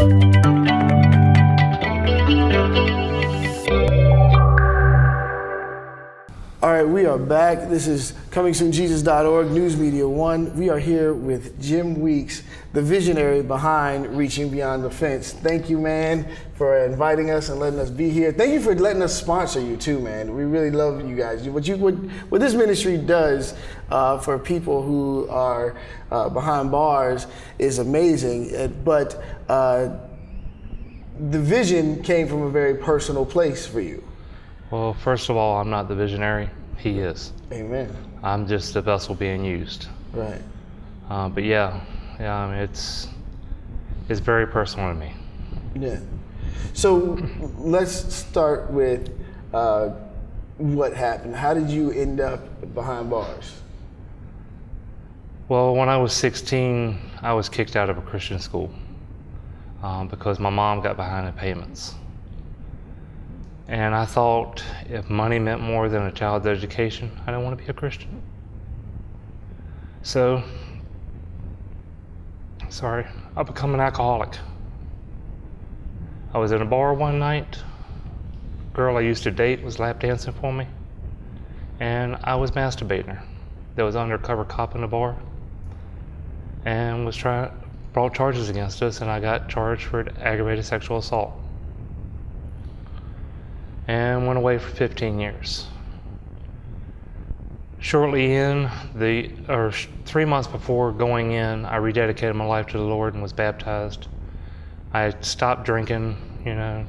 All right, we are back. This is ComingSoonJesus.org, News Media One. We are here with Jim Weeks, the visionary behind Reaching Beyond the Fence. Thank you, man, for inviting us and letting us be here. Thank you for letting us sponsor you too, man. We really love you guys. What this ministry does for people who are behind bars is amazing. But the vision came from a very personal place for you. Well, first of all, I'm not the visionary. He is. Amen. I'm just a vessel being used. Right. But yeah, I mean, it's very personal to me. Yeah. So let's start with what happened. How did you end up behind bars? Well, when I was 16, I was kicked out of a Christian school because my mom got behind in payments. And I thought if money meant more than a child's education, I didn't want to be a Christian. So, I became an alcoholic. I was in a bar one night. A girl I used to date was lap dancing for me. And I was masturbating her. There was an undercover cop in the bar and brought charges against us, and I got charged for aggravated sexual assault. And went away for 15 years. Shortly 3 months before going in, I rededicated my life to the Lord and was baptized. I stopped drinking,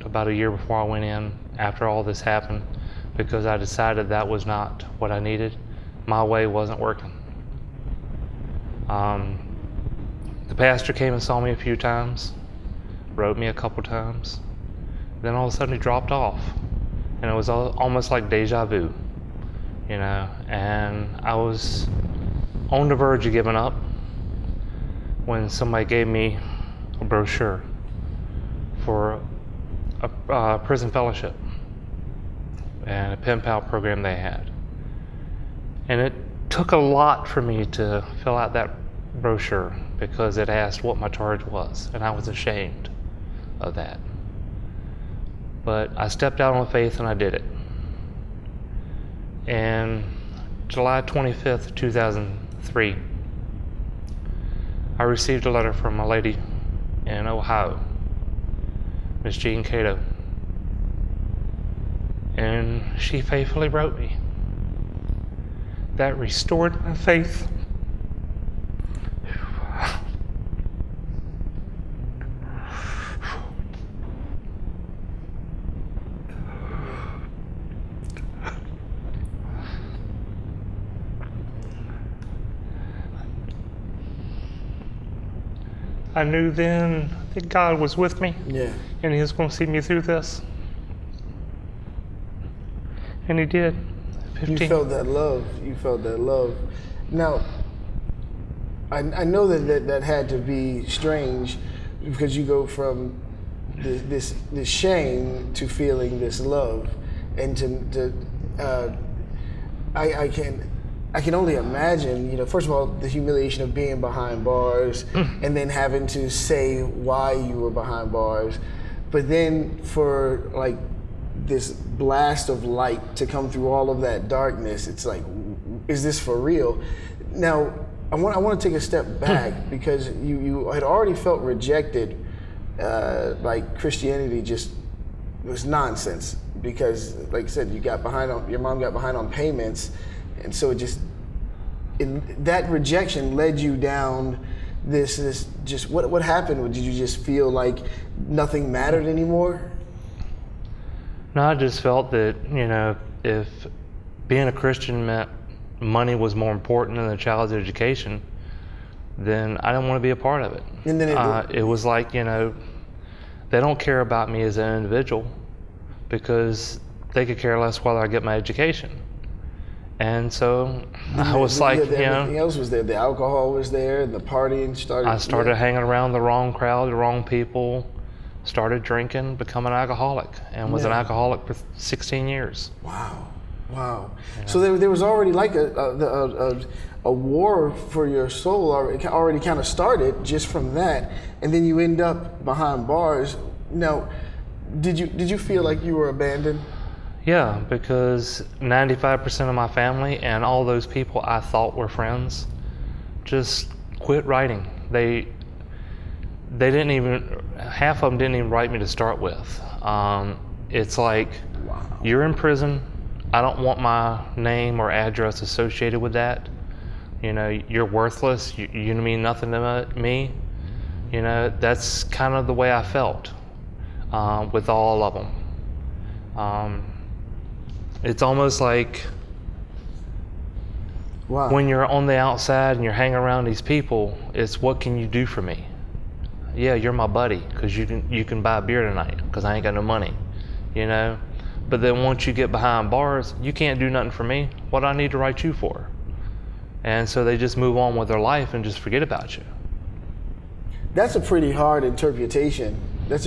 about a year before I went in after all this happened, because I decided that was not what I needed. My way wasn't working. The pastor came and saw me a few times, wrote me a couple times. Then all of a sudden he dropped off. And it was almost like deja vu, and I was on the verge of giving up when somebody gave me a brochure for a prison fellowship and a pen pal program they had. And it took a lot for me to fill out that brochure because it asked what my charge was, and I was ashamed of that. But I stepped out on faith and I did it. And July 25th, 2003, I received a letter from a lady in Ohio, Miss Jean Cato. And she faithfully wrote me. That restored my faith. I knew then that God was with me, and He was going to see me through this. And He did. 15. You felt that love. Now, I know that had to be strange because you go from this shame to feeling this love, and I can only imagine, first of all, the humiliation of being behind bars and then having to say why you were behind bars. But then for this blast of light to come through all of that darkness, it's like, is this for real? Now, I want to take a step back because you had already felt rejected, like Christianity just was nonsense because, like I said, your mom got behind on payments. And so that rejection led you down this just what happened? Did you just feel like nothing mattered anymore? No, I just felt that, if being a Christian meant money was more important than a child's education, then I didn't want to be a part of it. And then it was like, they don't care about me as an individual because they could care less whether I get my education. And so I was everything else was there. The alcohol was there, the partying started. I started hanging around the wrong crowd, the wrong people, started drinking, become an alcoholic, and was an alcoholic for 16 years. Wow. Wow. So there was already like a war for your soul already kind of started just from that, and then you end up behind bars. Now, did you feel like you were abandoned? Yeah, because 95% of my family and all those people I thought were friends just quit writing. They didn't even, half of them didn't even write me to start with. It's like, Wow. you're in prison. I don't want my name or address associated with that. You know, you're worthless. You mean nothing to me. You know, that's kind of the way I felt with all of them. It's almost like Wow. when you're on the outside and you're hanging around these people, it's what can you do for me? Yeah, you're my buddy because you can buy a beer tonight because I ain't got no money, you know? But then once you get behind bars, you can't do nothing for me. What do I need to write you for? And so they just move on with their life and just forget about you. That's a pretty hard interpretation. Because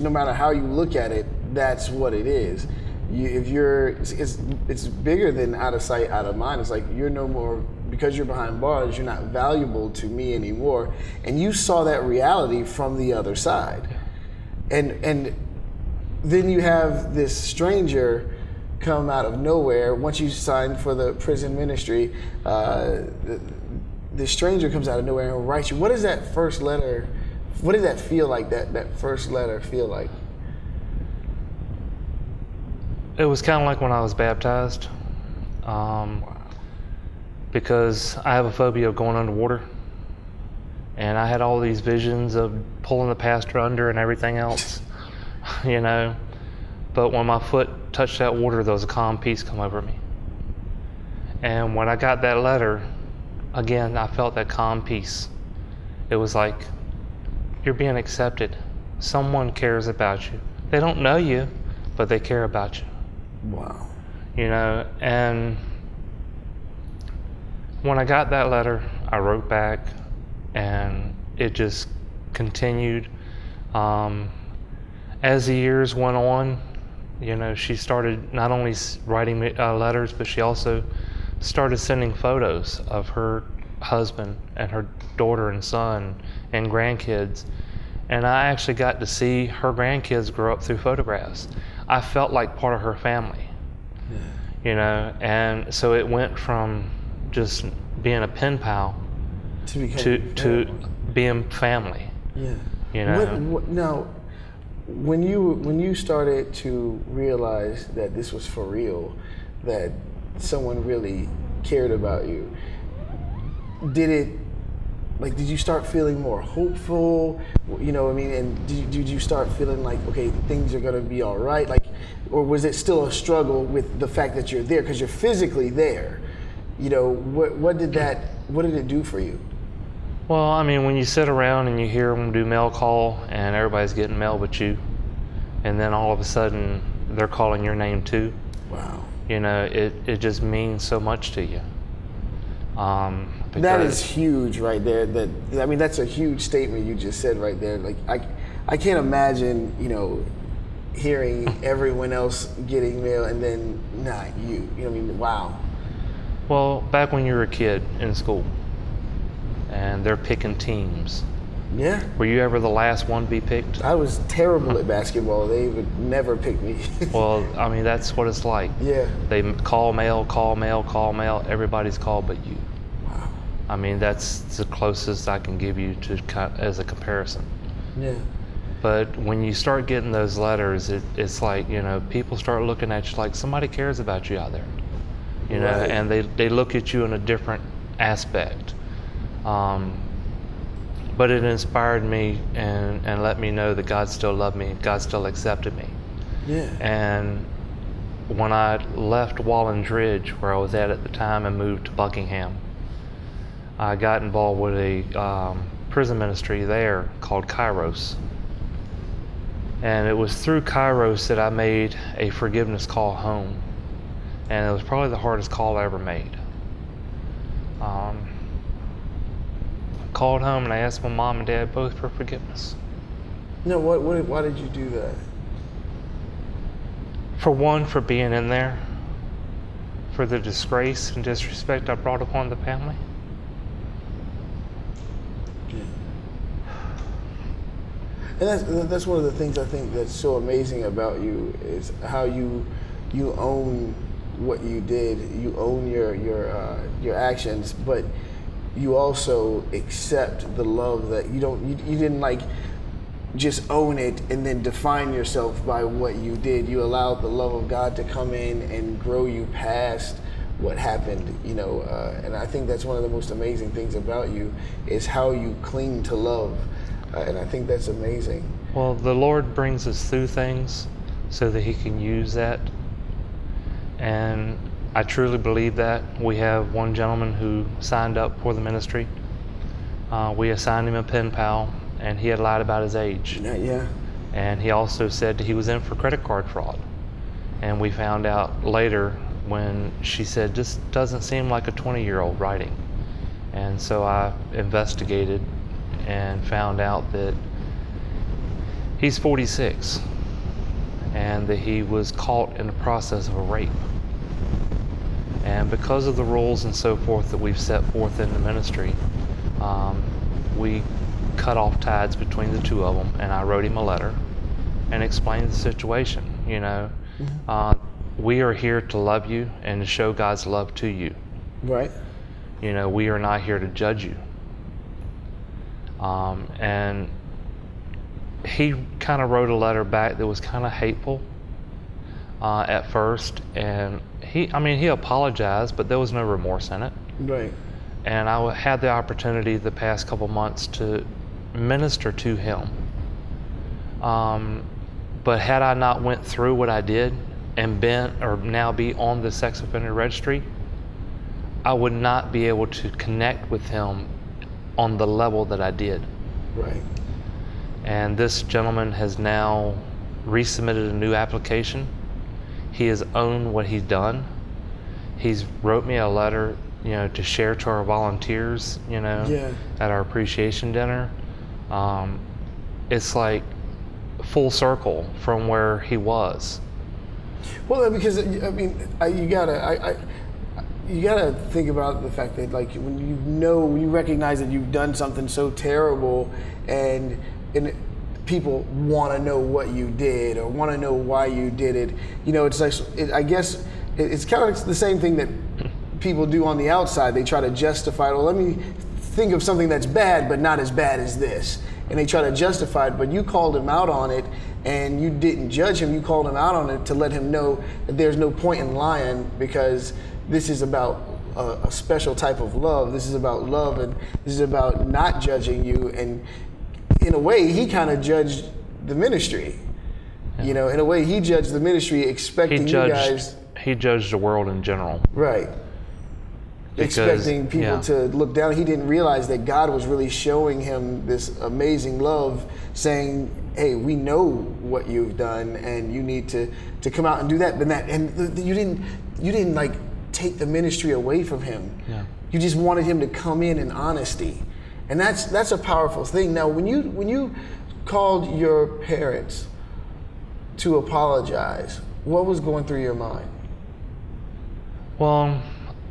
no matter how you look at it, that's what it is. It's bigger than out of sight, out of mind. It's like you're no more, because you're behind bars, you're not valuable to me anymore. And you saw that reality from the other side. And then you have this stranger come out of nowhere. Once you signed for the prison ministry, the stranger comes out of nowhere and writes you. What is that first letter? What did that feel like? That first letter feel like? It was kind of like when I was baptized, because I have a phobia of going underwater, and I had all these visions of pulling the pastor under and everything else, you know. But when my foot touched that water, there was a calm peace come over me. And when I got that letter, again, I felt that calm peace. It was like, you're being accepted. Someone cares about you. They don't know you, but they care about you. Wow. You know, and when I got that letter, I wrote back, and it just continued. As the years went on, you know, she started not only writing me letters, but she also started sending photos of her husband and her daughter and son and grandkids. And I actually got to see her grandkids grow up through photographs. I felt like part of her family, you know, and so it went from just being a pen pal to being family. Yeah. You know. Now, when you started to realize that this was for real, that someone really cared about you, did you start feeling more hopeful? You know what I mean? And did you start feeling like, okay, things are gonna be all right? Like, or was it still a struggle with the fact that you're there because you're physically there? You know, what did it do for you? Well, I mean, when you sit around and you hear them do mail call and everybody's getting mail but you, and then all of a sudden they're calling your name too. Wow. You know, it just means so much to you. That is huge right there. That's a huge statement you just said right there. Like, I can't imagine, you know, hearing everyone else getting mail and then not you. You know what I mean? Wow. Well, back when you were a kid in school and they're picking teams, Yeah. were you ever the last one to be picked? I was terrible at basketball. They would never pick me. Well, I mean, that's what it's like. Yeah. They call mail. Everybody's called but you. Wow. I mean, that's the closest I can give you to as a comparison. Yeah. But when you start getting those letters, it's like, you know, people start looking at you like somebody cares about you out there. You know, Right. and they look at you in a different aspect. But it inspired me and let me know that God still loved me, God still accepted me. Yeah. And when I left Wallens Ridge, where I was at the time, and moved to Buckingham, I got involved with a prison ministry there called Kairos. And it was through Kairos that I made a forgiveness call home. And it was probably the hardest call I ever made. Called home and I asked my mom and dad both for forgiveness. No, why did you do that? For one, for being in there for the disgrace and disrespect I brought upon the family. And that's one of the things I think that's so amazing about you is how you own what you did. You own your actions, but you also accept the love that you didn't like just own it and then define yourself by what you did. You allowed the love of God to come in and grow you past what happened, and I think that's one of the most amazing things about you is how you cling to love. And I think that's amazing. Well, the Lord brings us through things so that He can use that. And I truly believe that. We have one gentleman who signed up for the ministry. We assigned him a pen pal, and he had lied about his age. Yeah. And he also said he was in for credit card fraud. And we found out later when she said, "This doesn't seem like a 20-year-old writing." And so I investigated and found out that he's 46 and that he was caught in the process of a rape. And because of the rules and so forth that we've set forth in the ministry, we cut off ties between the two of them, and I wrote him a letter and explained the situation. We are here to love you and to show God's love to you. Right. We are not here to judge you. And he kind of wrote a letter back that was kind of hateful at first, and he apologized, but there was no remorse in it. Right. And I had the opportunity the past couple months to minister to him. But had I not went through what I did and now be on the sex offender registry, I would not be able to connect with him on the level that I did. Right. And this gentleman has now resubmitted a new application. He has owned what he's done. He's wrote me a letter, to share to our volunteers, at our appreciation dinner. It's like full circle from where he was. Well, because you gotta think about the fact that, like, when you recognize that you've done something so terrible, and people want to know what you did or want to know why you did it. It's like, I guess it's kind of the same thing that people do on the outside. They try to justify, well, let me think of something that's bad, but not as bad as this. And they try to justify it, but you called him out on it, and you didn't judge him. You called him out on it to let him know that there's no point in lying, because this is about a special type of love. This is about love, and this is about not judging you. And in a way, he kind of judged the ministry. In a way, he judged the ministry, expecting you guys. He judged the world in general. Right. Expecting people to look down. He didn't realize that God was really showing him this amazing love, saying, "Hey, we know what you've done, and you need to come out and do that." You didn't like take the ministry away from him. Yeah. You just wanted him to come in honesty, and that's a powerful thing. Now, when you called your parents to apologize, what was going through your mind? Well,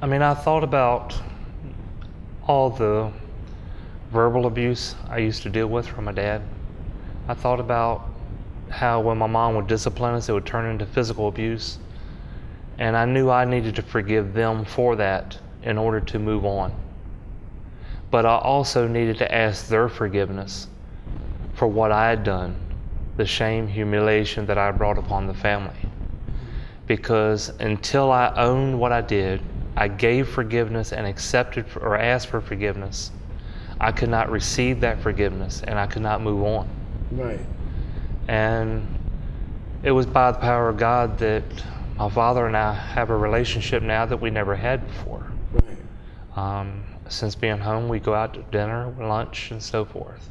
I thought about all the verbal abuse I used to deal with from my dad. I thought about how when my mom would discipline us, it would turn into physical abuse. And I knew I needed to forgive them for that in order to move on. But I also needed to ask their forgiveness for what I had done, the shame, humiliation that I brought upon the family. Because until I owned what I did, I gave forgiveness and accepted or asked for forgiveness, I could not receive that forgiveness, and I could not move on. Right. And it was by the power of God that my father and I have a relationship now that we never had before. Right. Since being home, we go out to dinner, lunch, and so forth.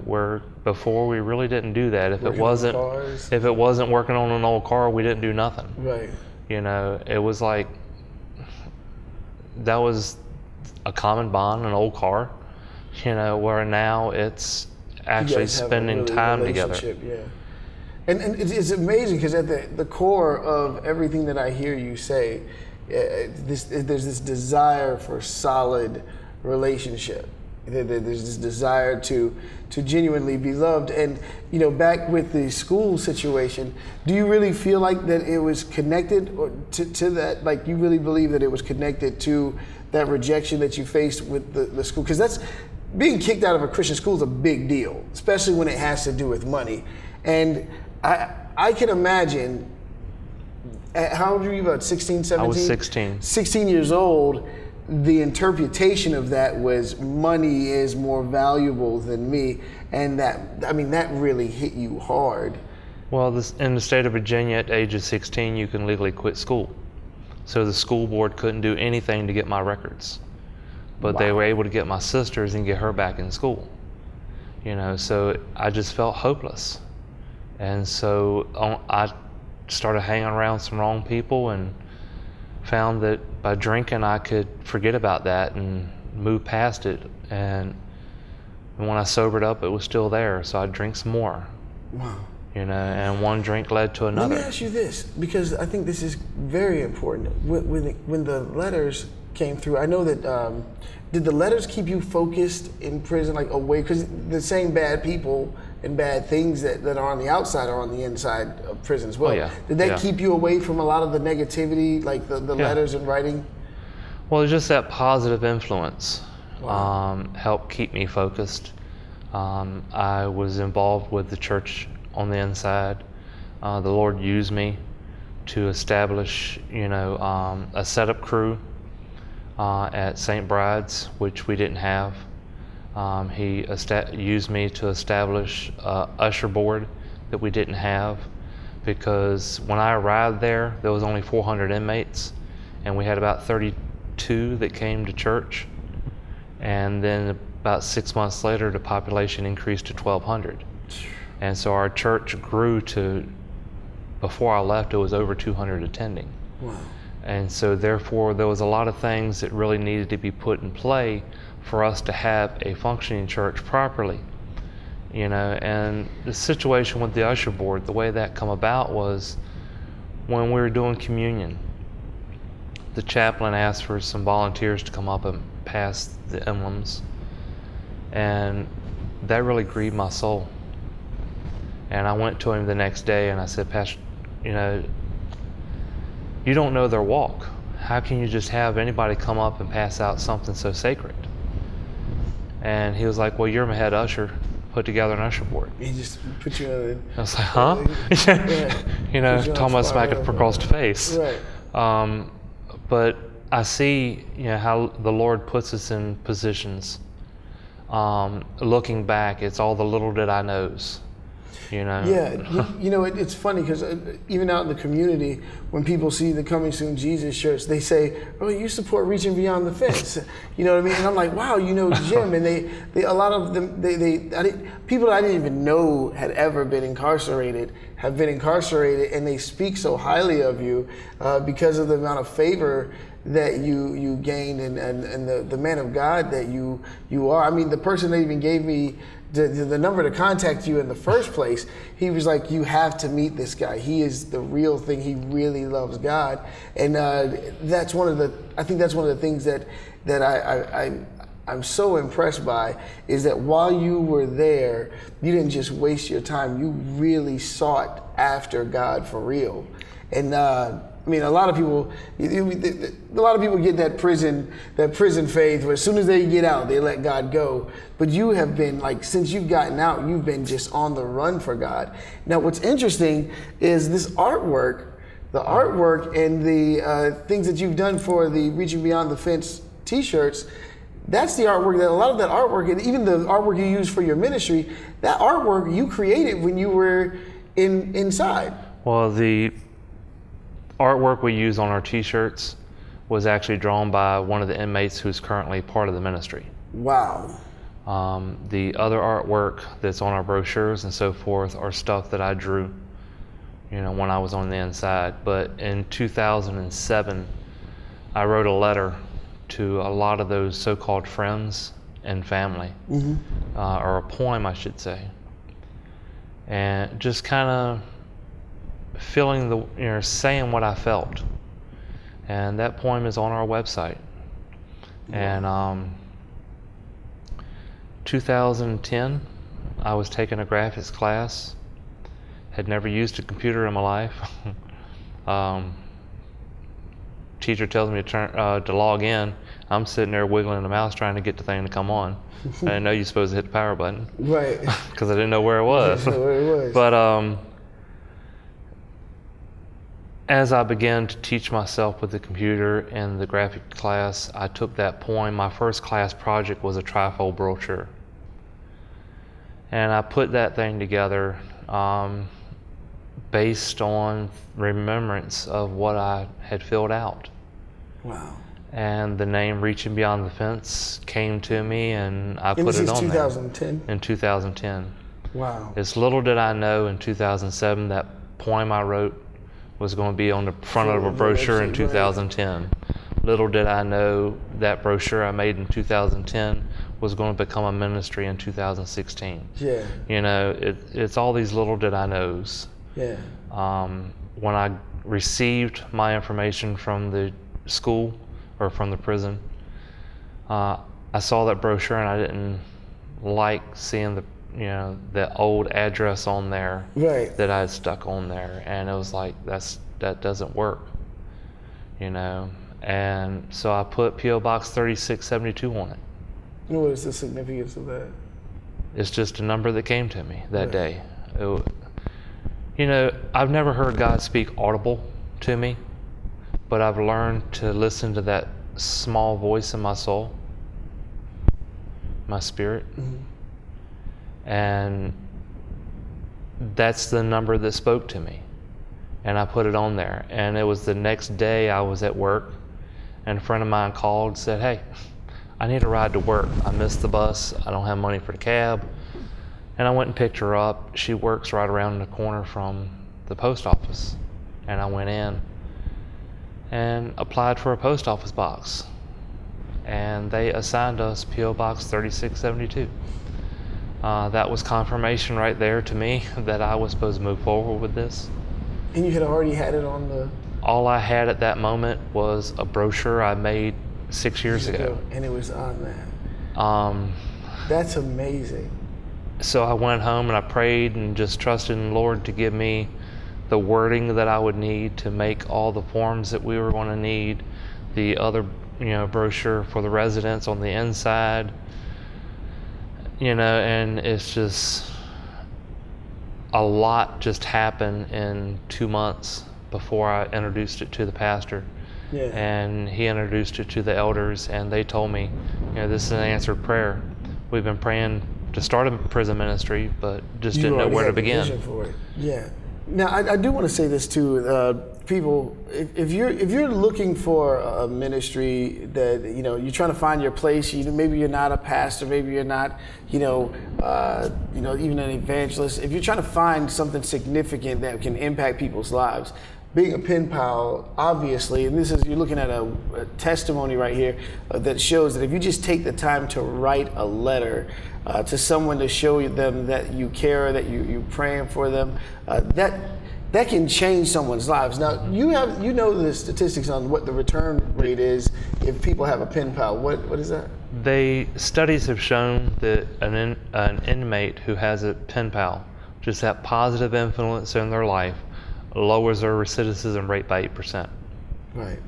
Where before we really didn't do that. If it wasn't working on an old car, we didn't do nothing. Right. It was like that was a common bond, an old car. Where now it's actually spending time together. Yeah. And it's amazing, because at the core of everything that I hear you say there's this desire for solid relationship. There's this desire to genuinely be loved. And back with the school situation, do you really feel like that it was connected to that? Like, you really believe that it was connected to that rejection that you faced with the school? Because that's being kicked out of a Christian school is a big deal, especially when it has to do with money. And I can imagine, how old were you, about 16, 17? I was 16. 16 years old. The interpretation of that was money is more valuable than me, and that really hit you hard. Well, in the state of Virginia, at the age of 16, you can legally quit school. So the school board couldn't do anything to get my records, but they were able to get my sisters and get her back in school. So I just felt hopeless, and so I started hanging around some wrong people and found that by drinking I could forget about that and move past it, and when I sobered up it was still there, so I'd drink some more. Wow. And one drink led to another. Let me ask you this, because I think this is very important. When the letters came through, I know that did the letters keep you focused in prison, like away? Because the same bad people and bad things that are on the outside are on the inside of prison as well. Oh, yeah. Did that keep you away from a lot of the negativity, like the letters and writing? Well, just that positive influence helped keep me focused. I was involved with the church on the inside. The Lord used me to establish, a setup crew at St. Bride's, which we didn't have. He used me to establish an usher board that we didn't have, because when I arrived there was only 400 inmates, and we had about 32 that came to church. And then about 6 months later, the population increased to 1,200. And so our church grew to, before I left, it was over 200 attending. Wow. And so therefore, there was a lot of things that really needed to be put in play for us to have a functioning church properly. And the situation with the usher board, the way that come about was when we were doing communion, the chaplain asked for some volunteers to come up and pass the emblems, and that really grieved my soul. And I went to him the next day and I said, Pastor, you don't know their walk. How can you just have anybody come up and pass out something so sacred? And he was like, well, you're my head usher. Put together an usher board. He just put you on. I was like, huh? Thomas smacked it across the face. Right. But I see, how the Lord puts us in positions. Looking back, it's all the little that I knows. Yeah, it's funny because even out in the community, when people see the Coming Soon Jesus shirts, they say, "Oh, you support Reaching Beyond the Fence." You know what I mean? And I'm like, "Wow, Jim." And they a lot of them, people I didn't even know had ever been incarcerated have been incarcerated, and they speak so highly of you because of the amount of favor that you gained and the man of God that you are. I mean, the person that even gave me the number to contact you in the first place, he was like, you have to meet this guy. He is the real thing. He really loves God. And that's one of the things that I'm so impressed by, is that while you were there, you didn't just waste your time. You really sought after God for real. And a lot of people get that prison faith where as soon as they get out, they let God go. But you have been, since you've gotten out, you've been just on the run for God. Now, what's interesting is this artwork, and the things that you've done for the Reaching Beyond the Fence t-shirts. That's the artwork that a lot of that artwork, and even the artwork you use for your ministry, that artwork you created when you were inside. Well, the artwork we use on our t-shirts was actually drawn by one of the inmates who's currently part of the ministry. Wow. The other artwork that's on our brochures and so forth are stuff that I drew, when I was on the inside. But in 2007, I wrote a letter to a lot of those so-called friends and family, or a poem, I should say, and just kind of feeling saying what I felt. And that poem is on our website. And 2010, I was taking a graphics class. Had never used a computer in my life. Teacher tells me to log in. I'm sitting there wiggling the mouse trying to get the thing to come on. I didn't know you're supposed to hit the power button. Right. Because I didn't know where it was. But as I began to teach myself with the computer in the graphic class, I took that poem. My first class project was a trifold brochure. And I put that thing together based on remembrance of what I had filled out. Wow. And the name Reaching Beyond the Fence came to me, and I put it on there. In 2010? In 2010. Wow. As little did I know in 2007 that poem I wrote was going to be on the front of a brochure in 2010. Little did I know that brochure I made in 2010 was going to become a ministry in 2016. Yeah. You know, it's all these little did I knows. Yeah. When I received my information from the school or from the prison, I saw that brochure and I didn't like seeing the old address on there that I had stuck on there, and it was like that doesn't work, and so I put P.O. Box 3672 on it. What is the significance of that? It's just a number that came to me that day. I've never heard God speak audible to me, but I've learned to listen to that small voice in my soul, my spirit. Mm-hmm. And that's the number that spoke to me. And I put it on there. And it was the next day I was at work, and a friend of mine called and said, "Hey, I need a ride to work. I missed the bus. I don't have money for the cab." And I went and picked her up. She works right around the corner from the post office. And I went in and applied for a post office box. And they assigned us P.O. Box 3672. That was confirmation right there to me that I was supposed to move forward with this. And you had already had it on the... All I had at that moment was a brochure I made 6 years ago. And it was on that. That's amazing. So I went home and I prayed and just trusted in the Lord to give me the wording that I would need to make all the forms that we were going to need, the other brochure for the residents on the inside, and it's just a lot just happened in 2 months before I introduced it to the pastor. Yeah. And he introduced it to the elders, and they told me, this is an answered prayer. We've been praying to start a prison ministry, but just didn't know where to begin. Vision for it. Yeah. Now, I do want to say this too, people. If you're looking for a ministry that you're trying to find your place. Maybe you're not a pastor. Maybe you're not, even an evangelist. If you're trying to find something significant that can impact people's lives, being a pen pal, obviously, and you're looking at a testimony right here that shows that if you just take the time to write a letter to someone to show them that you care, that you're praying for them, that can change someone's lives. Now, you know the statistics on what the return rate is if people have a pen pal. What is that? Studies have shown that an inmate who has a pen pal, just that positive influence in their life, lowers their recidivism rate by 8%. Right,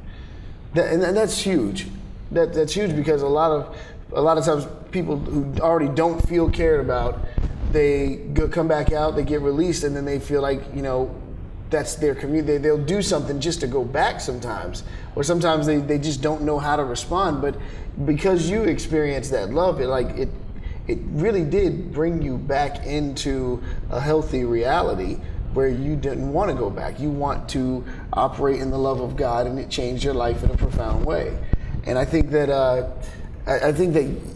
and that's huge. That's huge because a lot of times people who already don't feel cared about, they come back out, they get released, and then they feel like that's their community. They'll do something just to go back sometimes, or sometimes they just don't know how to respond. But because you experienced that love, it really did bring you back into a healthy reality where you didn't want to go back. You want to operate in the love of God, and it changed your life in a profound way. And I think that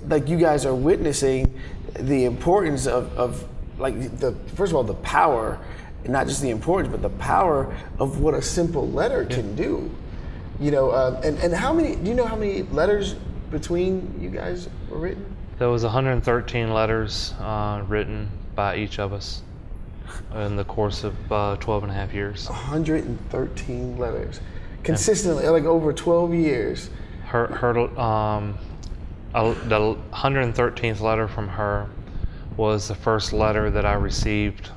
like you guys are witnessing the importance of first of all, the power, and not just the importance, but the power of what a simple letter can do. And how many? Do you know how many letters between you guys were written? There was 113 letters written by each of us in the course of 12 and a half years. 113 letters. consistently, like over 12 years. The 113th letter from her was the first letter that I received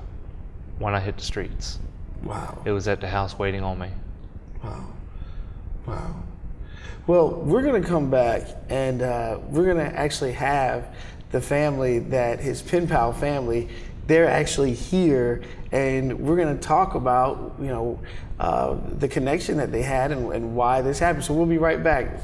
when I hit the streets. Wow. It was at the house waiting on me. Wow. Wow. Well, we're going to come back and we're going to actually have the family that his pen pal family, they're actually here, and we're going to talk about, the connection that they had and why this happened. So we'll be right back.